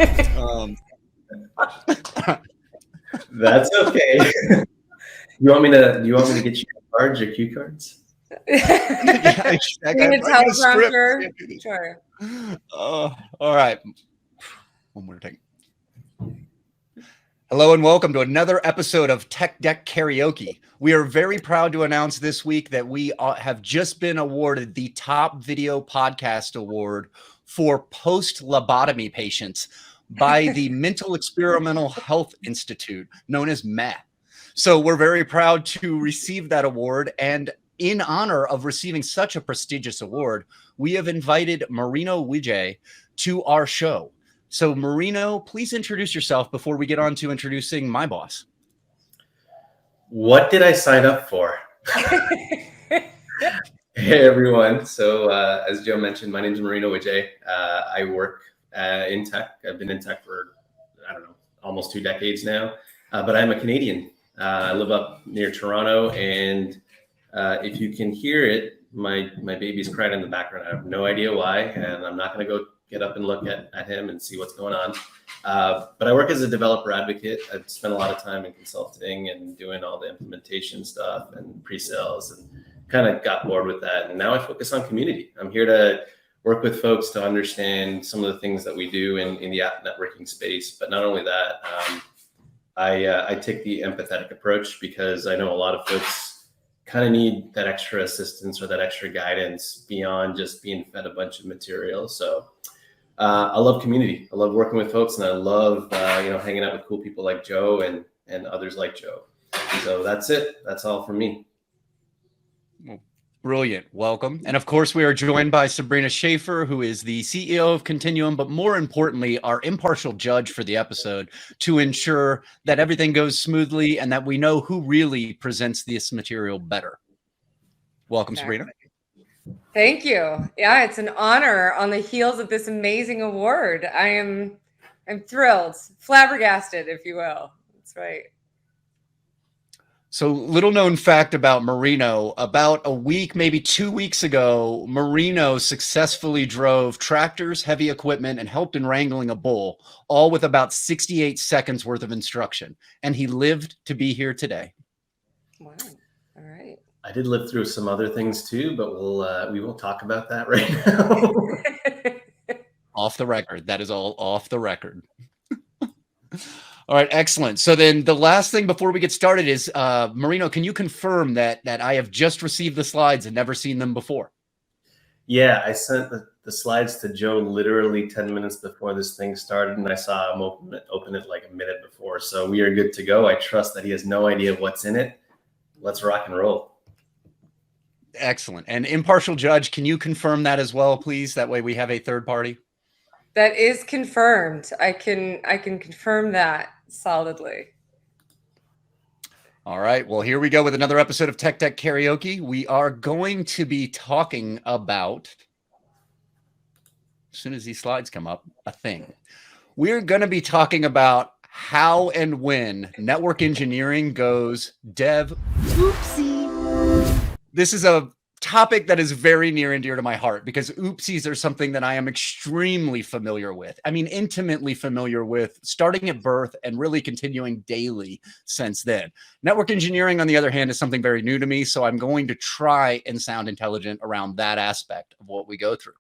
Um, That's okay. You want me to? Do you want me to get you cards or cue cards? yeah, Being I a got a script. teleprompter. Sure. All right. One more take. Hello and welcome to another episode of Tech Deck Karaoke. We are very proud to announce this week that we have just been awarded the Top Video Podcast Award for post-lobotomy patients by the Mental Experimental Health Institute, known as MAT. So we're very proud to receive that award, and in honor of receiving such a prestigious award, we have invited Marino Wijay to our show. So Marino, please introduce yourself before we get on to introducing my boss. What did I sign up for? Hey everyone. So as Joe mentioned, my name is Marino Wijay. I work in tech. I've been in tech for, I don't know, almost 2 decades now. But I'm a Canadian. I live up near Toronto, and if you can hear it, my baby's crying in the background. I have no idea why, and I'm not going to go get up and look at him and see what's going on. But I work as a developer advocate. I've spent a lot of time in consulting and doing all the implementation stuff and pre-sales, and kind of got bored with that. And now I focus on community. I'm here to work with folks to understand some of the things that we do in the app networking space. But not only that, I take the empathetic approach because I know a lot of folks kind of need that extra assistance or that extra guidance beyond just being fed a bunch of material. So I love community. I love working with folks, and I love hanging out with cool people like Joe and others like Joe. So that's it. That's all from me. Brilliant. Welcome. And of course, we are joined by Sabrina Shafer, who is the CEO of Continuum, but more importantly, our impartial judge for the episode to ensure that everything goes smoothly and that we know who really presents this material better. Welcome, Sabrina. Thank you. Yeah, it's an honor on the heels of this amazing award. I'm thrilled, flabbergasted, if you will. That's right. So, little known fact about Marino, about a week, maybe 2 weeks ago, Marino successfully drove tractors, heavy equipment, and helped in wrangling a bull, all with about 68 seconds worth of instruction. And he lived to be here today. Wow. All right. I did live through some other things too, but we won't talk about that right now. Off the record. That is all off the record. All right, excellent. So then the last thing before we get started is, Marino, can you confirm that I have just received the slides and never seen them before? Yeah, I sent the slides to Joe literally 10 minutes before this thing started, and I saw him open it like a minute before. So we are good to go. I trust that he has no idea what's in it. Let's rock and roll. Excellent. And impartial judge, can you confirm that as well, please? That way we have a third party. That is confirmed. I can confirm that solidly. All right. Well, here we go with another episode of Tech Deck Karaoke. We are going to be talking about, as soon as these slides come up, a thing. We're going to be talking about how and when network engineering goes DevOopsie. This is a topic that is very near and dear to my heart because oopsies are something that I am extremely familiar with. I mean, intimately familiar with, starting at birth and really continuing daily since then. Network engineering, on the other hand, is something very new to me, so I'm going to try and sound intelligent around that aspect of what we go through.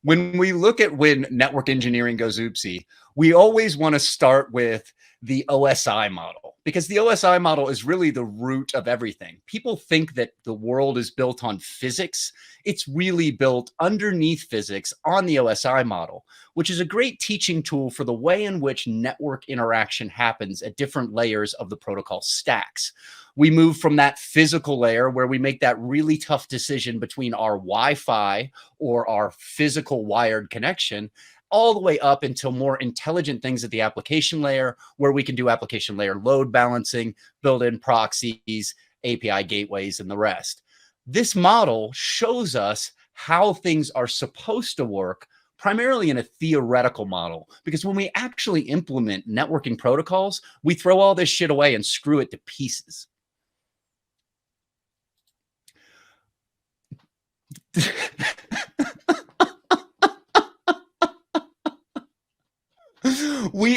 When we look at when network engineering goes oopsie, we always want to start with the OSI model, because the OSI model is really the root of everything. People think that the world is built on physics. It's really built underneath physics on the OSI model, which is a great teaching tool for the way in which network interaction happens at different layers of the protocol stacks. We move from that physical layer where we make that really tough decision between our Wi-Fi or our physical wired connection, all the way up until more intelligent things at the application layer, where we can do application layer load balancing, build in proxies, API gateways, and the rest. This model shows us how things are supposed to work, primarily in a theoretical model, because when we actually implement networking protocols, we throw all this shit away and screw it to pieces.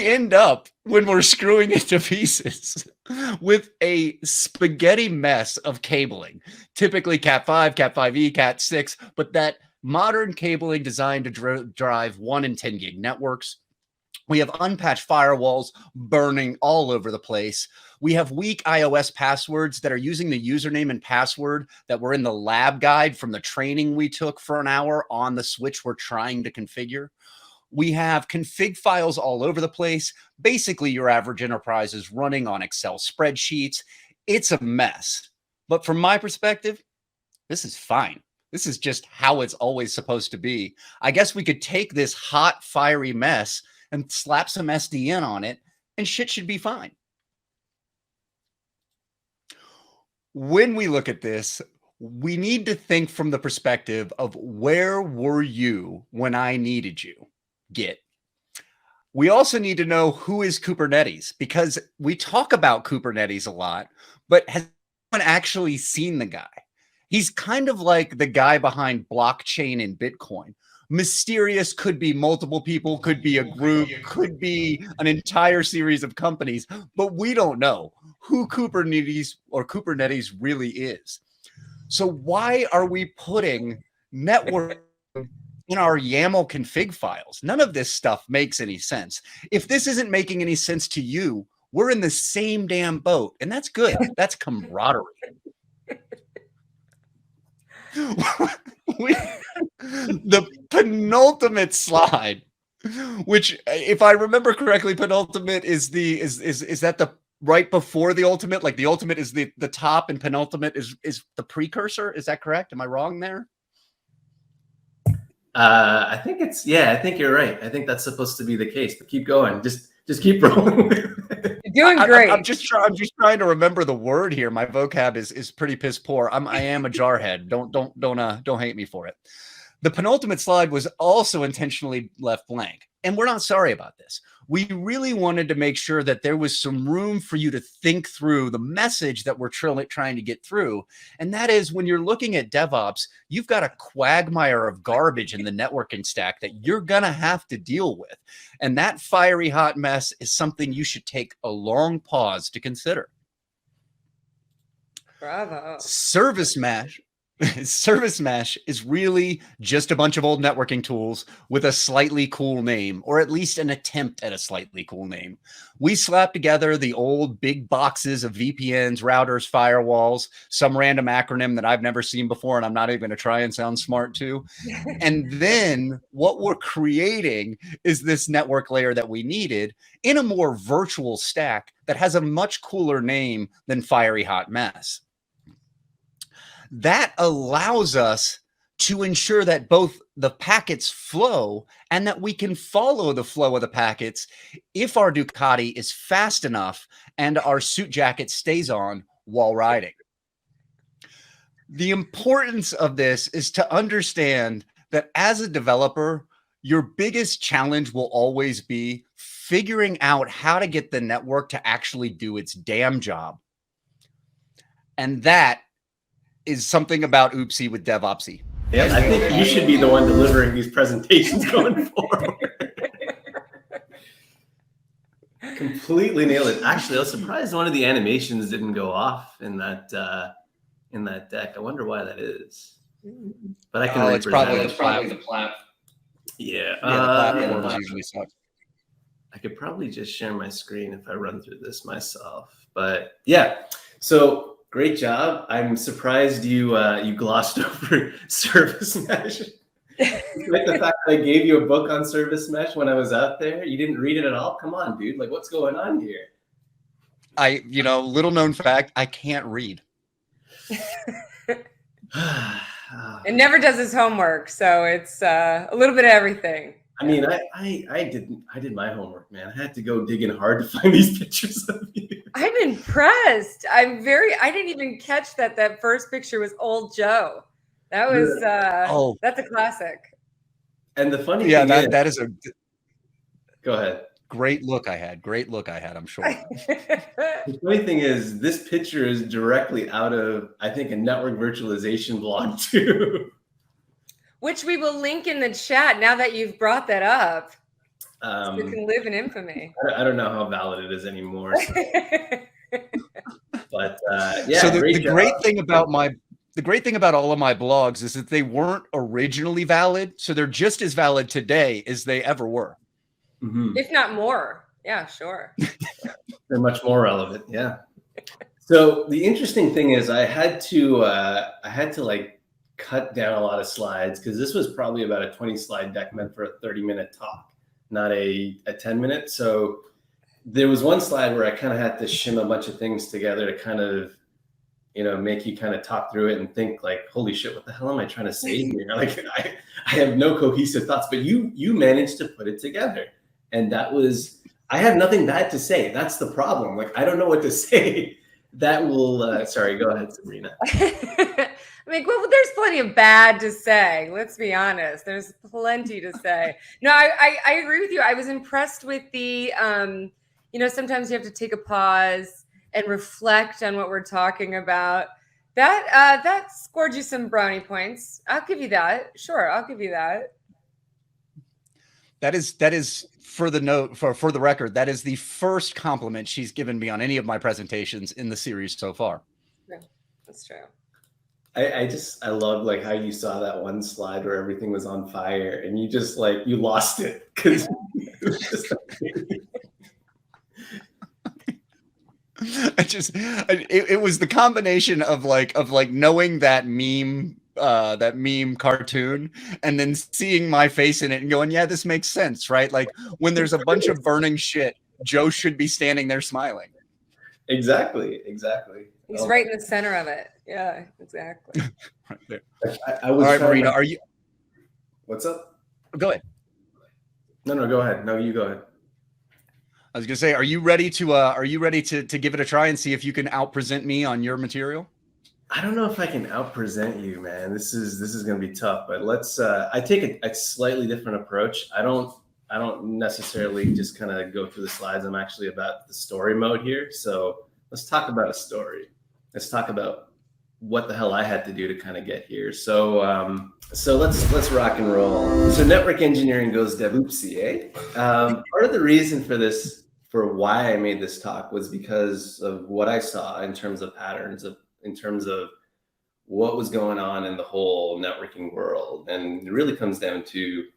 we end up, when we're screwing it to pieces, with a spaghetti mess of cabling, typically Cat5, Cat5e, Cat6, but that modern cabling designed to drive 1 and 10 gig networks. We have unpatched firewalls burning all over the place. We have weak iOS passwords that are using the username and password that were in the lab guide from the training we took for an hour on the switch we're trying to configure. We have config files all over the place. Basically, your average enterprise is running on Excel spreadsheets. It's a mess. But from my perspective, this is fine. This is just how it's always supposed to be. I guess we could take this hot, fiery mess and slap some SDN on it, and shit should be fine. When we look at this, we need to think from the perspective of where were you when I needed you? Git. We also need to know who is Kubernetes, because we talk about Kubernetes a lot, but has anyone actually seen the guy? He's kind of like the guy behind blockchain and Bitcoin. Mysterious, could be multiple people, could be a group, could be an entire series of companies, but we don't know who Kubernetes really is. So why are we putting network in our YAML config files? None of this stuff makes any sense. If this isn't making any sense to you, we're in the same damn boat, and that's good. That's camaraderie. The penultimate slide, which, if I remember correctly, penultimate is that the right before the ultimate? Like the ultimate is the top, and penultimate is the precursor. Is that correct? Am I wrong there? I think I think you're right. I think that's supposed to be the case. But keep going. Just keep rolling. You're doing great. I'm just trying to remember the word here. My vocab is pretty piss poor. I am a jarhead. Don't hate me for it. The penultimate slide was also intentionally left blank, and we're not sorry about this. We really wanted to make sure that there was some room for you to think through the message that we're trying to get through. And that is, when you're looking at DevOps, you've got a quagmire of garbage in the networking stack that you're going to have to deal with. And that fiery hot mess is something you should take a long pause to consider. Bravo. Service mesh is really just a bunch of old networking tools with a slightly cool name, or at least an attempt at a slightly cool name. We slapped together the old big boxes of VPNs, routers, firewalls, some random acronym that I've never seen before, and I'm not even going to try and sound smart too. And then what we're creating is this network layer that we needed in a more virtual stack that has a much cooler name than Fiery Hot Mess. That allows us to ensure that both the packets flow and that we can follow the flow of the packets if our Ducati is fast enough and our suit jacket stays on while riding. The importance of this is to understand that as a developer, your biggest challenge will always be figuring out how to get the network to actually do its damn job. And that is something about Oopsie with DevOpsie. Yeah, I think you should be the one delivering these presentations going forward. Completely nailed it. Actually, I was surprised one of the animations didn't go off in that deck. I wonder why that is. But I can. It's probably the platform. Yeah. The platforms usually suck. I could probably just share my screen if I run through this myself. But yeah, so. Great job. I'm surprised you glossed over service mesh. Like the fact that I gave you a book on service mesh when I was out there, you didn't read it at all? Come on, dude. Like, what's going on here? Little known fact, I can't read. It never does his homework, so it's a little bit of everything. I mean, I did my homework, man. I had to go digging hard to find these pictures of you. I'm impressed. I didn't even catch that first picture was old Joe. That was that's a classic. And the funny thing is, that is a go ahead. Great look I had, I'm sure. The funny thing is, this picture is directly out of, I think, a network virtualization blog too. Which we will link in the chat now that you've brought that up. You can live in infamy. I don't know how valid it is anymore. So. But yeah. So the great thing about all of my blogs is that they weren't originally valid, so they're just as valid today as they ever were. If not more. Yeah, sure. They're much more relevant. Yeah. So the interesting thing is I had to like cut down a lot of slides because this was probably about a 20 slide deck meant for a 30-minute talk, not a 10-minute. So there was one slide where I kind of had to shim a bunch of things together to kind of, make you kind of talk through it and think like, holy shit, what the hell am I trying to say here? Like I have no cohesive thoughts, but you managed to put it together. And I have nothing bad to say. That's the problem. Like, I don't know what to say. That will, sorry, go ahead, Sabrina. I mean, well, there's plenty of bad to say. Let's be honest. There's plenty to say. No, I agree with you. I was impressed with the, sometimes you have to take a pause and reflect on what we're talking about. That scored you some brownie points. I'll give you that. Sure, I'll give you that. That is for the record, that is the first compliment she's given me on any of my presentations in the series so far. Yeah, that's true. I love like how you saw that one slide where everything was on fire and you just like, you lost it because it was the combination of knowing that meme cartoon and then seeing my face in it and going, yeah, this makes sense, right? Like when there's a bunch of burning shit, Joe should be standing there smiling. Exactly. He's right in the center of it. Yeah, exactly. Right there. I was all right, Mourina, are you? What's up? Go ahead. No, go ahead. No, you go ahead. I was gonna say, are you ready to give it a try and see if you can out-present me on your material? I don't know if I can out-present you, man. This is gonna be tough, but let's. I take a slightly different approach. I don't necessarily just kind of go through the slides. I'm actually about the story mode here. So let's talk about a story. Let's talk about what the hell I had to do to kind of get here. So let's rock and roll. So network engineering goes DevOopsie, eh? Part of the reason for this, for why I made this talk, was because of what I saw in terms of patterns, in terms of what was going on in the whole networking world. And it really comes down to,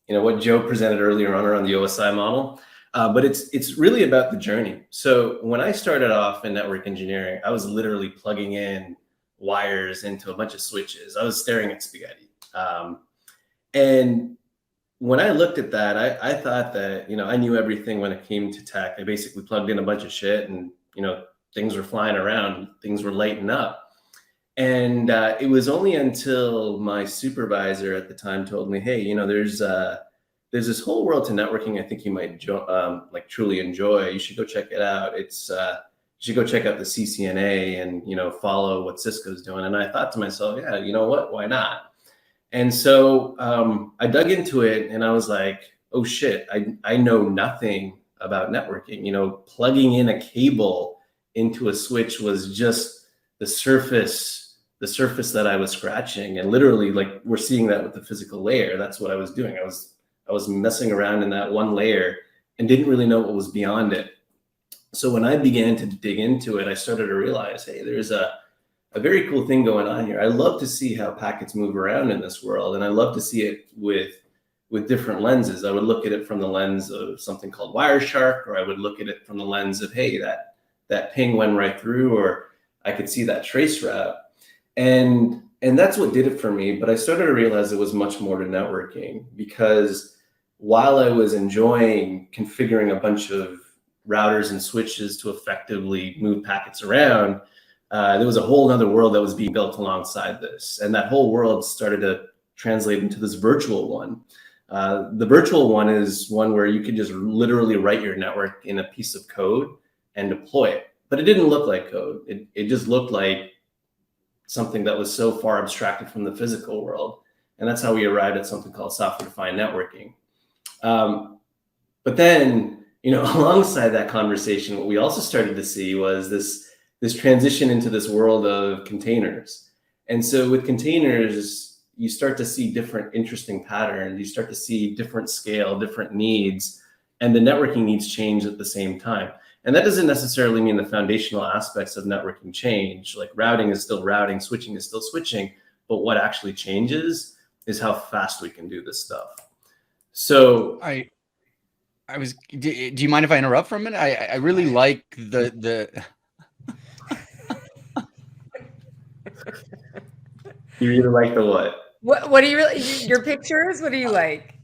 what Joe presented earlier on around the OSI model. But it's really about the journey. So when I started off in network engineering, I was literally plugging in wires into a bunch of switches. I was staring at spaghetti. And when I looked at that, I thought that, I knew everything when it came to tech. I basically plugged in a bunch of shit and, things were flying around, things were lighting up. And it was only until my supervisor at the time told me, hey, there's this whole world to networking I think you might truly enjoy. You should go check it out. You should go check out the CCNA and, follow what Cisco's doing. And I thought to myself, yeah, you know what, why not? And so I dug into it and I was like, oh shit, I know nothing about networking. Plugging in a cable into a switch was just the surface that I was scratching. And literally, like, we're seeing that with the physical layer. That's what I was doing. I was messing around in that one layer and didn't really know what was beyond it. So when I began to dig into it, I started to realize, hey, there's a very cool thing going on here. I love to see how packets move around in this world. And I love to see it with different lenses. I would look at it from the lens of something called Wireshark, or I would look at it from the lens of, hey, that ping went right through, or I could see that trace route. And that's what did it for me. But I started to realize it was much more to networking, because while I was enjoying configuring a bunch of routers and switches to effectively move packets around, there was a whole other world that was being built alongside this. And that whole world started to translate into this virtual one. The virtual one is one where you could just literally write your network in a piece of code and deploy it. But it didn't look like code. It just looked like something that was so far abstracted from the physical world. And that's how we arrived at something called software-defined networking. But then, alongside that conversation, what we also started to see was this transition into this world of containers. And so with containers, you start to see different interesting patterns. You start to see different scale, different needs. and the networking needs change at the same time. And that doesn't necessarily mean the foundational aspects of networking change, like routing is still routing, switching is still switching, but what actually changes is how fast we can do this stuff. So do you mind if I interrupt for a minute? I really like the You really like the what? What do you really, your pictures? What do you like?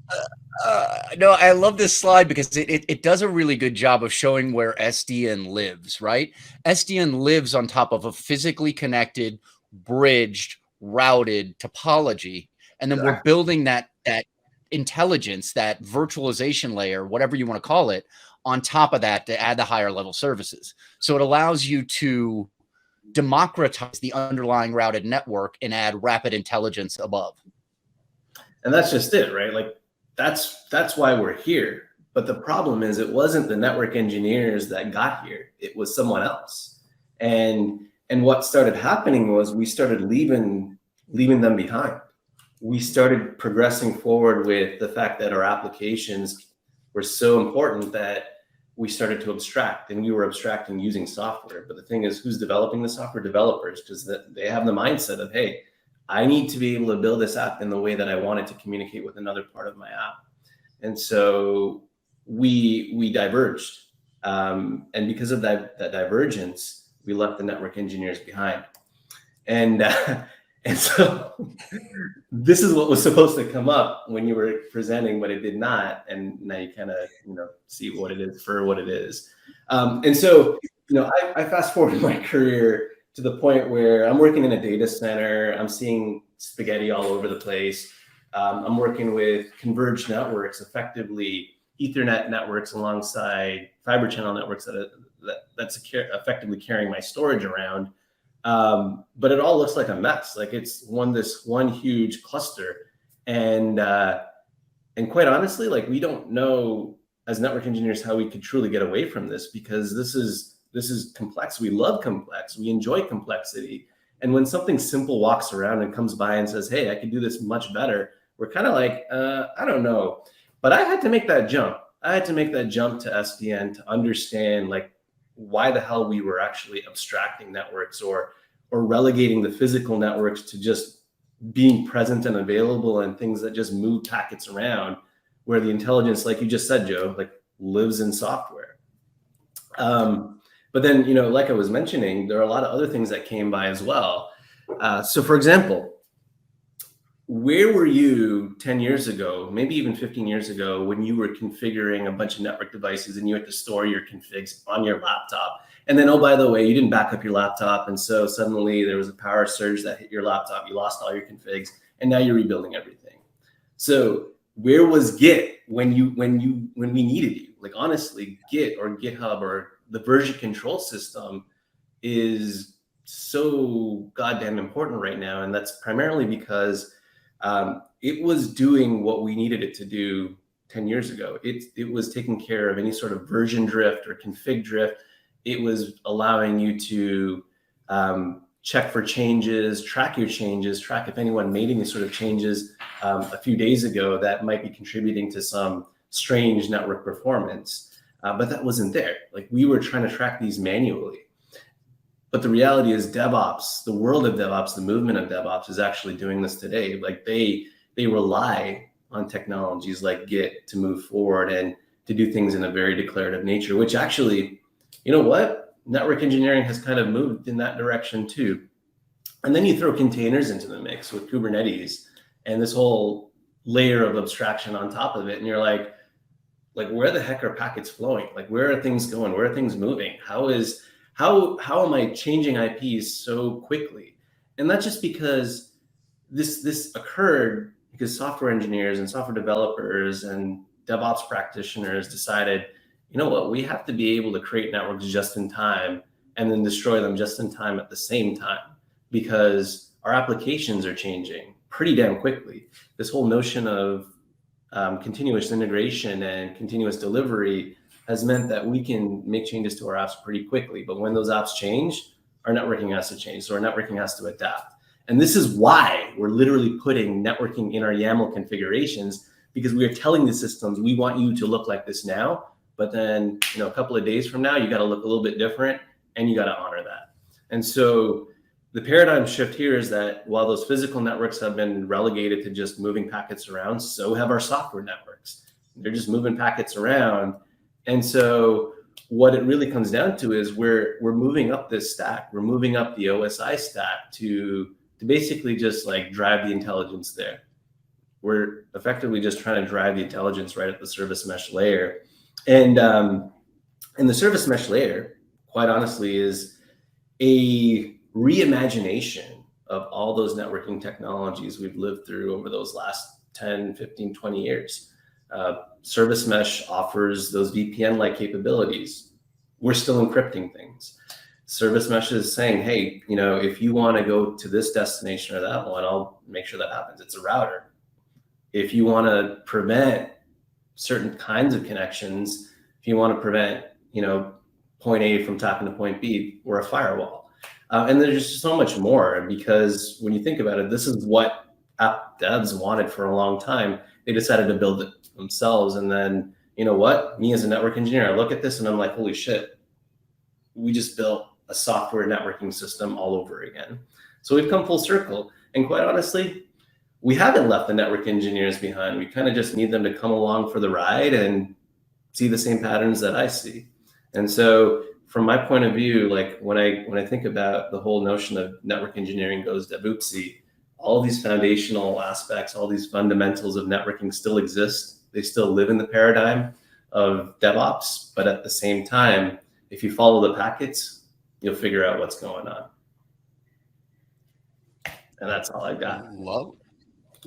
No, I love this slide because it does a really good job of showing where SDN lives, right? SDN lives on top of a physically connected, bridged, routed topology. And then we're building that intelligence, that virtualization layer, whatever you want to call it, on top of that to add the higher level services. So it allows you to democratize the underlying routed network and add rapid intelligence above. And that's just it, right? Like that's why we're here. But the problem is it wasn't the network engineers that got here. It was someone else. And what started happening was we started leaving them behind. We started progressing forward with the fact that our applications were so important that we started to abstract, and we were abstracting using software. But the thing is, who's developing the software? Developers, because they have the mindset of, hey, I need to be able to build this app in the way that I want it to communicate with another part of my app. And so we diverged. And because of that divergence, we left the network engineers behind. And so this is what was supposed to come up when you were presenting, but it did not. And now you kind of, see what it is for what it is. And so, I fast forward my career to the point where I'm working in a data center. I'm seeing spaghetti all over the place. I'm working with converged networks, effectively Ethernet networks alongside fiber channel networks that's effectively carrying my storage around. But it all looks like a mess. Like it's this one huge cluster. And quite honestly, like we don't know as network engineers how we could truly get away from this, because this is complex. We love complex. We enjoy complexity. And when something simple walks around and comes by and says, hey, I can do this much better, we're kind of like, I don't know. But I had to make that jump. I had to make that jump to SDN to understand like why the hell we were actually abstracting networks or relegating the physical networks to just being present and available and things that just move packets around, where the intelligence, like you just said, Joe, like lives in software. But then, like I was mentioning, there are a lot of other things that came by as well. So for example, where were you 10 years ago, maybe even 15 years ago, when you were configuring a bunch of network devices and you had to store your configs on your laptop? And then, oh, by the way, you didn't back up your laptop. And so suddenly there was a power surge that hit your laptop. You lost all your configs, and now you're rebuilding everything. So where was Git when we needed you? Like, honestly, Git or GitHub or the version control system is so goddamn important right now. And that's primarily because it was doing what we needed it to do 10 years ago. It was taking care of any sort of version drift or config drift. It was allowing you to check for changes, track your changes, track if anyone made any sort of changes a few days ago that might be contributing to some strange network performance. But that wasn't there. Like, we were trying to track these manually. But the reality is DevOps, the world of DevOps, the movement of DevOps is actually doing this today. Like they rely on technologies like Git to move forward and to do things in a very declarative nature, which actually, you know what? Network engineering has kind of moved in that direction too. And then you throw containers into the mix with Kubernetes and this whole layer of abstraction on top of it. And you're like where the heck are packets flowing? Like, where are things going? Where are things moving? How am I changing IPs so quickly? And that's just because this occurred because software engineers and software developers and DevOps practitioners decided, you know what, we have to be able to create networks just in time and then destroy them just in time at the same time, because our applications are changing pretty damn quickly. This whole notion of continuous integration and continuous delivery has meant that we can make changes to our apps pretty quickly. But when those apps change, our networking has to change. So our networking has to adapt. And this is why we're literally putting networking in our YAML configurations, because we are telling the systems, we want you to look like this now, but then, a couple of days from now, you got to look a little bit different, and you got to honor that. And so the paradigm shift here is that while those physical networks have been relegated to just moving packets around, so have our software networks. They're just moving packets around. And so what it really comes down to is we're moving up this stack. We're moving up the OSI stack to basically just like drive the intelligence there. We're effectively just trying to drive the intelligence right at the service mesh layer. And the service mesh layer, quite honestly, is a reimagination of all those networking technologies we've lived through over those last 10, 15, 20 years. Service mesh offers those VPN-like capabilities. We're still encrypting things. Service mesh is saying, hey, if you want to go to this destination or that one, I'll make sure that happens. It's a router. If you want to prevent certain kinds of connections, if you want to prevent, point A from talking to point B, we're a firewall. And there's just so much more, because when you think about it, this is what app devs wanted for a long time. They decided to build it themselves. And then, you know what? Me as a network engineer, I look at this and I'm like, holy shit, we just built a software networking system all over again. So we've come full circle. And quite honestly, we haven't left the network engineers behind. We kind of just need them to come along for the ride and see the same patterns that I see. And so from my point of view, like when I think about the whole notion of network engineering goes DevOopsie, all these foundational aspects, all these fundamentals of networking still exist. They still live in the paradigm of DevOps, but at the same time, if you follow the packets, you'll figure out what's going on. And that's all I got.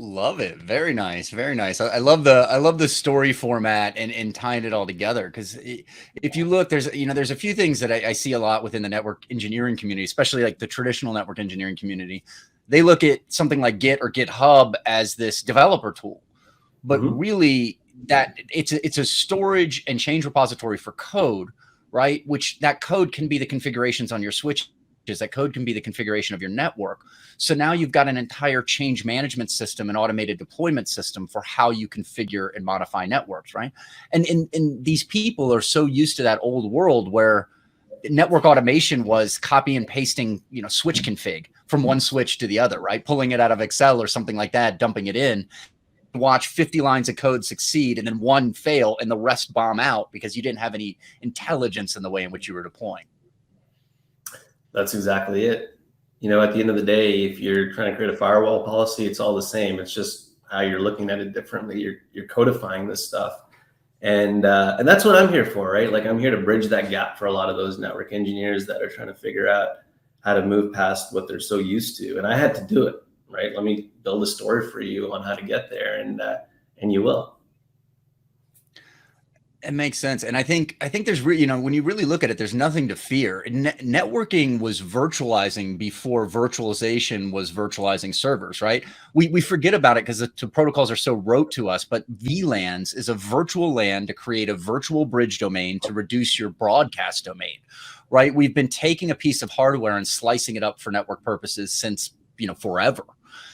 Love it. Very nice. Very nice. I love the story format and tying it all together. Because if you look, there's a few things that I see a lot within the network engineering community, especially like the traditional network engineering community. They look at something like Git or GitHub as this developer tool, but really that it's a storage and change repository for code, right? Which that code can be the configurations on your switches. That code can be the configuration of your network. So now you've got an entire change management system and automated deployment system for how you configure and modify networks, right? And these people are so used to that old world where network automation was copy and pasting, switch config from one switch to the other, right? Pulling it out of Excel or something like that, dumping it in. Watch 50 lines of code succeed and then one fail and the rest bomb out because you didn't have any intelligence in the way in which you were deploying. That's exactly it. At the end of the day, if you're trying to create a firewall policy, it's all the same. It's just how you're looking at it differently. You're codifying this stuff. And that's what I'm here for, right? Like I'm here to bridge that gap for a lot of those network engineers that are trying to figure out how to move past what they're so used to. And I had to do it, right? Let me build a story for you on how to get there, and you will. It makes sense. And I think there's when you really look at it, there's nothing to fear. Networking was virtualizing before virtualization was virtualizing servers, right? We forget about it because the protocols are so rote to us, but VLANs is a virtual LAN to create a virtual bridge domain to reduce your broadcast domain, right? We've been taking a piece of hardware and slicing it up for network purposes since, forever.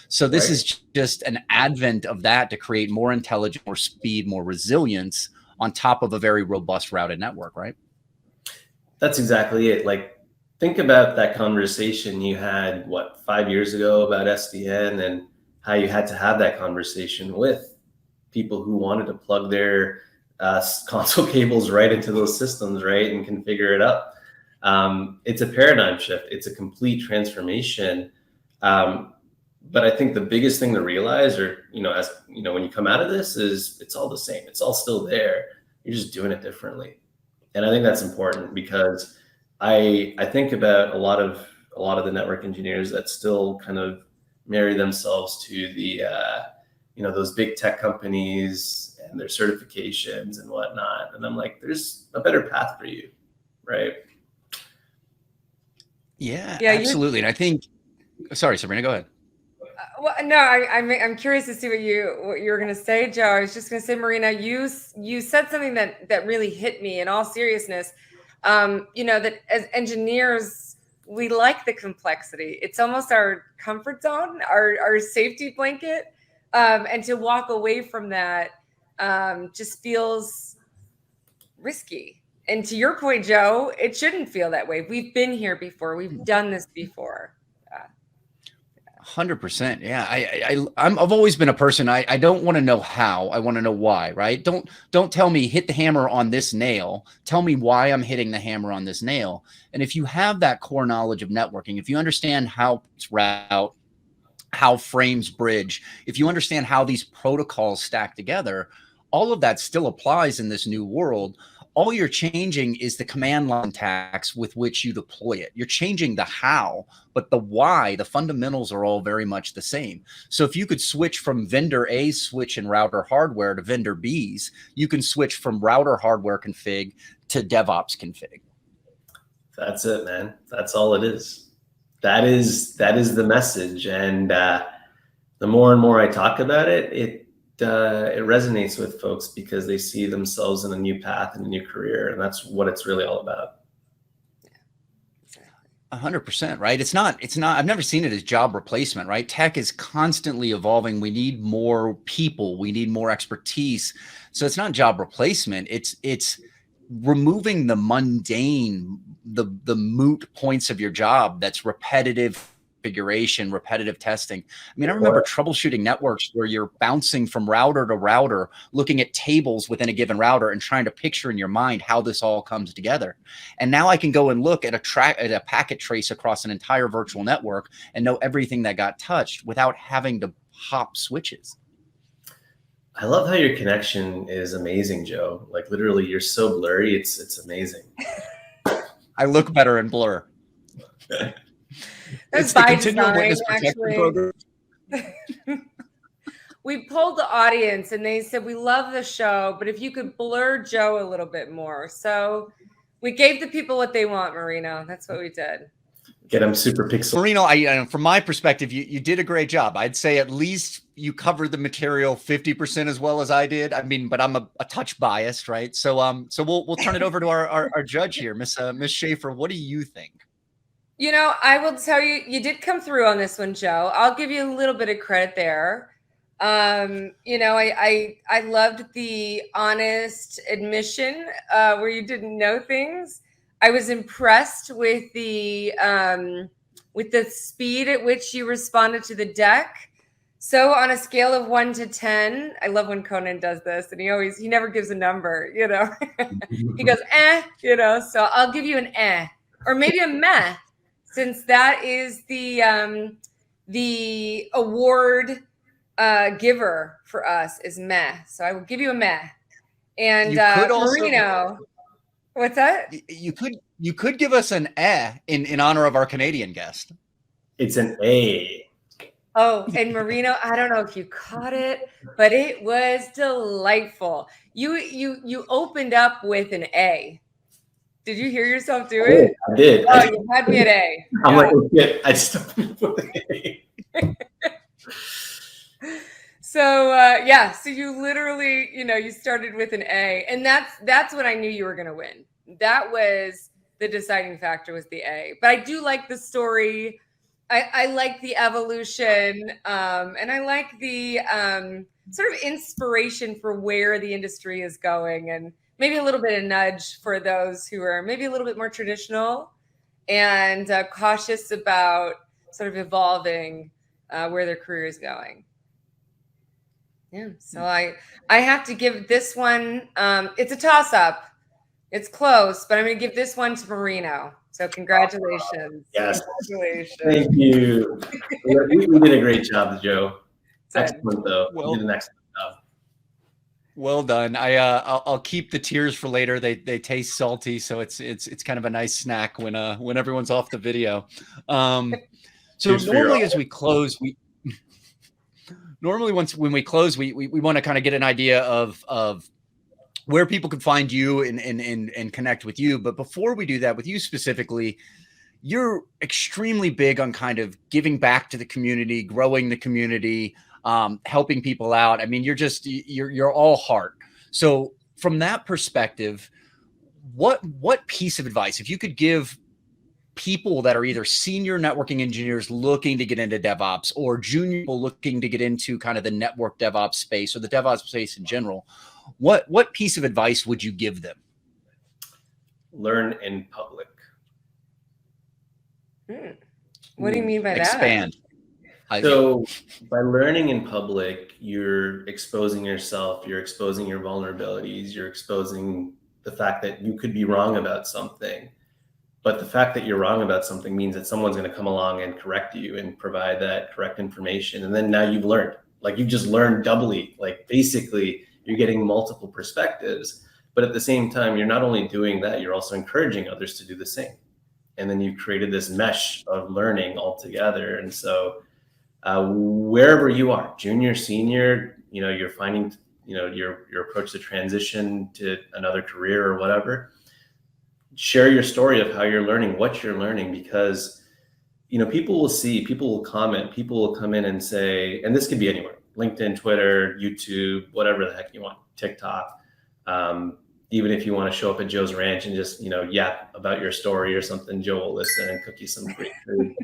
So this is just an advent of that to create more intelligence, more speed, more resilience on top of a very robust routed network, right? That's exactly it. Like, think about that conversation you had, 5 years ago about SDN and how you had to have that conversation with people who wanted to plug their console cables right into those systems, right, and configure it up. It's a paradigm shift. It's a complete transformation. But I think the biggest thing to realize, or, when you come out of this, is it's all the same. It's all still there. You're just doing it differently. And I think that's important because I think about a lot of the network engineers that still kind of marry themselves to the, those big tech companies and their certifications and whatnot. And I'm like, there's a better path for you, right? Yeah, absolutely. And I think, sorry, Sabrina, go ahead. Well, no, I'm curious to see what you were going to say, Joe. I was just going to say, Mourina, you said something that really hit me in all seriousness. That as engineers, we like the complexity. It's almost our comfort zone, our safety blanket. And to walk away from that, just feels risky. And to your point, Joe, it shouldn't feel that way. We've been here before. We've done this before. 100%. Yeah. I've always been a person. I don't want to know how. I want to know why, right? Don't tell me hit the hammer on this nail. Tell me why I'm hitting the hammer on this nail. And if you have that core knowledge of networking, if you understand how it's route, how frames bridge, if you understand how these protocols stack together, all of that still applies in this new world. All you're changing is the command line tax with which you deploy it. You're changing the how, but the why, the fundamentals are all very much the same. So if you could switch from vendor A's switch and router hardware to vendor B's, you can switch from router hardware config to DevOps config. That's it, man. That's all it is. That is the message. And the more and more I talk about it, it resonates with folks because they see themselves in a new path and a new career, and that's what it's really all about. 100%, right? It's not, I've never seen it as job replacement, right? Tech is constantly evolving. We need more people. We need more expertise. So it's not job replacement. It's removing the mundane, the moot points of your job. That's repetitive configuration, repetitive testing. I mean, I remember troubleshooting networks where you're bouncing from router to router, looking at tables within a given router and trying to picture in your mind how this all comes together. And now I can go and look at a packet trace across an entire virtual network and know everything that got touched without having to hop switches. I love how your connection is amazing, Joe. Like literally, you're so blurry. It's amazing. I look better in blur. That's by design, actually. We polled the audience and they said, we love the show, but if you could blur Joe a little bit more. So we gave the people what they want, Marino. That's what we did. Get them super pixel. Marino, from my perspective, you did a great job. I'd say at least you covered the material 50% as well as I did. I mean, but I'm a touch biased, right? So we'll turn it over to our judge here, Miss Shafer. What do you think? You know, I will tell you, you did come through on this one, Joe. I'll give you a little bit of credit there. You know, I loved the honest admission where you didn't know things. I was impressed with the speed at which you responded to the deck. So on a scale of 1 to 10, I love when Conan does this, and he never gives a number. You know, he goes you know. So I'll give you an or maybe a meh. Since that is the award giver for us is meh. So I will give you a meh. And Marino, what's that? You could give us an in honor of our Canadian guest. It's an A. Oh, and Marino, I don't know if you caught it, but it was delightful. You opened up with an A. Did you hear yourself do it? I did. Oh, you had me at A. I'm like, okay, I stopped with A. So you literally, you started with an A, and that's when I knew you were going to win. That was the deciding factor, was the A. But I do like the story. I like the evolution, and I like the sort of inspiration for where the industry is going, and maybe a little bit of nudge for those who are maybe a little bit more traditional and cautious about sort of evolving where their career is going. Yeah, so I have to give this one, it's a toss-up. It's close, but I'm going to give this one to Marino. So congratulations. Yes. Congratulations. Thank you. You did a great job, Joe. Excellent, though. You did an excellent job. Well done. I'll keep the tears for later. They taste salty, so it's kind of a nice snack when everyone's off the video. So normally as we close, when we close, we want to kind of get an idea of where people can find you and connect with you. But before we do that, with you specifically, you're extremely big on kind of giving back to the community, growing the community, helping people out. I mean, you're all heart. So from that perspective, what piece of advice, if you could give people that are either senior networking engineers looking to get into DevOps or junior people looking to get into kind of the network DevOps space or the DevOps space in general, what piece of advice would you give them? Learn in public. What do you mean by that? Expand. So by learning in public, you're exposing yourself, you're exposing your vulnerabilities, you're exposing the fact that you could be wrong about something. But the fact that you're wrong about something means that someone's going to come along and correct you and provide that correct information. And then now you've learned, like you've just learned doubly, like basically you're getting multiple perspectives. But at the same time, you're not only doing that, you're also encouraging others to do the same. And then you've created this mesh of learning all together. And so wherever you are, junior, senior, you're finding, your approach to transition to another career or whatever, share your story of how you're learning, what you're learning, because, people will see, people will comment, people will come in and say, and this could be anywhere, LinkedIn, Twitter, YouTube, whatever the heck you want, TikTok. Even if you want to show up at Joe's ranch and just, yap about your story or something, Joe will listen and cook you some great food.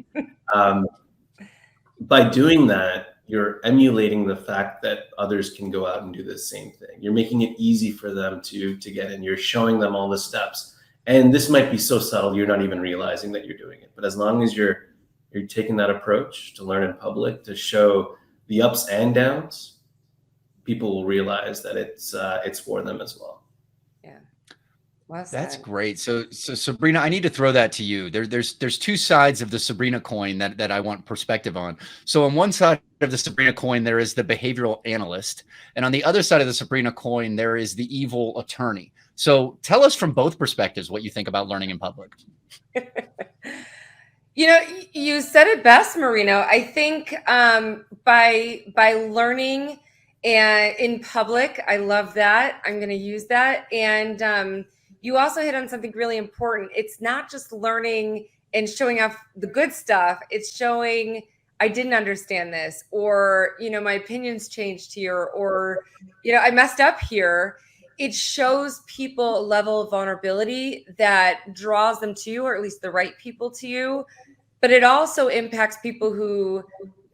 By doing that, you're emulating the fact that others can go out and do the same thing. You're making it easy for them to get in. You're showing them all the steps. And this might be so subtle, you're not even realizing that you're doing it. But as long as you're taking that approach to learn in public, to show the ups and downs, people will realize that it's for them as well. Well That's said. great. So Sabrina, I need to throw that to you. There's two sides of the Sabrina coin that I want perspective on. So on one side of the Sabrina coin, there is the behavioral analyst. And on the other side of the Sabrina coin, there is the evil attorney. So tell us from both perspectives what you think about learning in public. You said it best, Marino. I think by learning and in public, I love that. I'm going to use that. And you also hit on something really important. It's not just learning and showing off the good stuff. It's showing I didn't understand this, or, my opinions changed here, or, I messed up here. It shows people a level of vulnerability that draws them to you, or at least the right people to you. But it also impacts people who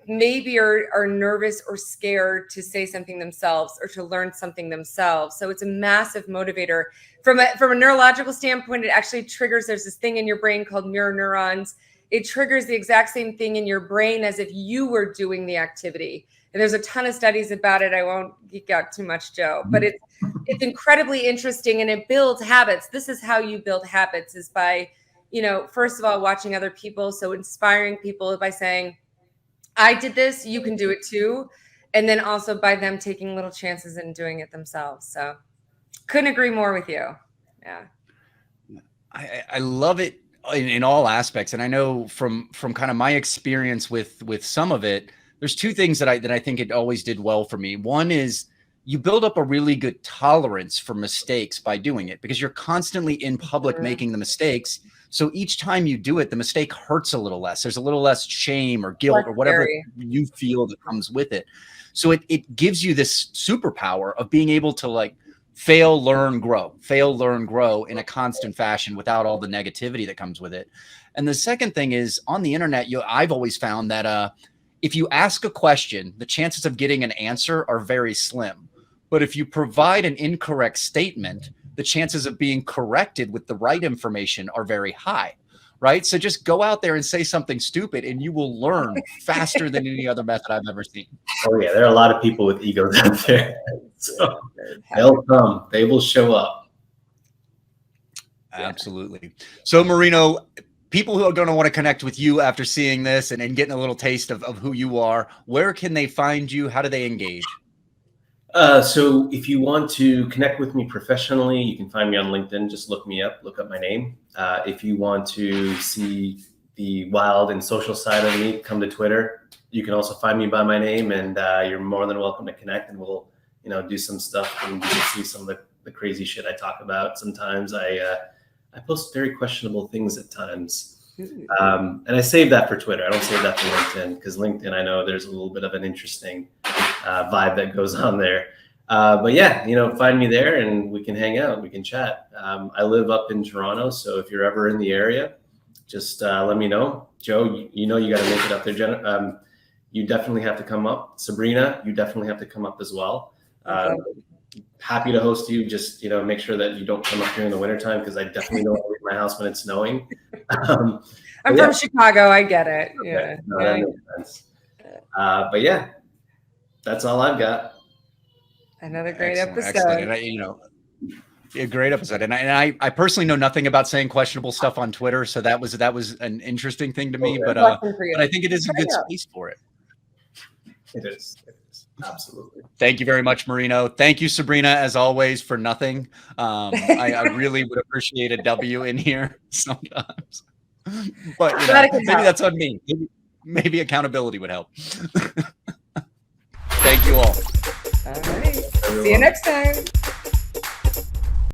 maybe are nervous or scared to say something themselves or to learn something themselves. So it's a massive motivator. From a neurological standpoint, it actually triggers, there's this thing in your brain called mirror neurons. It triggers the exact same thing in your brain as if you were doing the activity. And there's a ton of studies about it. I won't geek out too much, Joe, but it's incredibly interesting, and it builds habits. This is how you build habits, is by, first of all, watching other people. So inspiring people by saying, I did this, you can do it too. And then also by them taking little chances and doing it themselves. So couldn't agree more with you. Yeah. I love it in all aspects. And I know from kind of my experience with some of it, there's two things that I think it always did well for me. One is you build up a really good tolerance for mistakes by doing it, because you're constantly in public making the mistakes. So each time you do it, the mistake hurts a little less. There's a little less shame or guilt or whatever you feel that comes with it. So it gives you this superpower of being able to fail, learn, grow in a constant fashion without all the negativity that comes with it. And the second thing is, on the internet, I've always found that if you ask a question, the chances of getting an answer are very slim. But if you provide an incorrect statement, the chances of being corrected with the right information are very high, right? So just go out there and say something stupid and you will learn faster than any other method I've ever seen. Oh yeah, there are a lot of people with egos out there. So they'll come, they will show up. Absolutely. So Marino, people who are going to want to connect with you after seeing this and getting a little taste of who you are, where can they find you? How do they engage? So if you want to connect with me professionally, you can find me on LinkedIn. Just look me up, look up my name. If you want to see the wild and social side of me, come to Twitter. You can also find me by my name, and you're more than welcome to connect, and we'll do some stuff, and you can see some of the crazy shit I talk about. Sometimes I post very questionable things at times. And I save that for Twitter. I don't save that for LinkedIn, because LinkedIn, I know there's a little bit of an interesting vibe that goes on there. But yeah, find me there and we can hang out, we can chat. I live up in Toronto, so if you're ever in the area, just let me know. Joe, you know you got to make it up there. You definitely have to come up. Sabrina, you definitely have to come up as well. Happy to host you. Just make sure that you don't come up here in the wintertime, because I definitely don't leave my house when it's snowing. I'm from Chicago. I get it. Okay. Yeah. No, that makes sense. But yeah, that's all I've got. Another great episode. Excellent. And a great episode. And I personally know nothing about saying questionable stuff on Twitter, so that was an interesting thing to me. But I think it is a good space for it. It is. Absolutely. Thank you very much, Marino. Thank you, Sabrina, as always, for nothing. I really would appreciate a W in here sometimes. But maybe that's on me. Maybe accountability would help. Thank you all. All right. See you next time.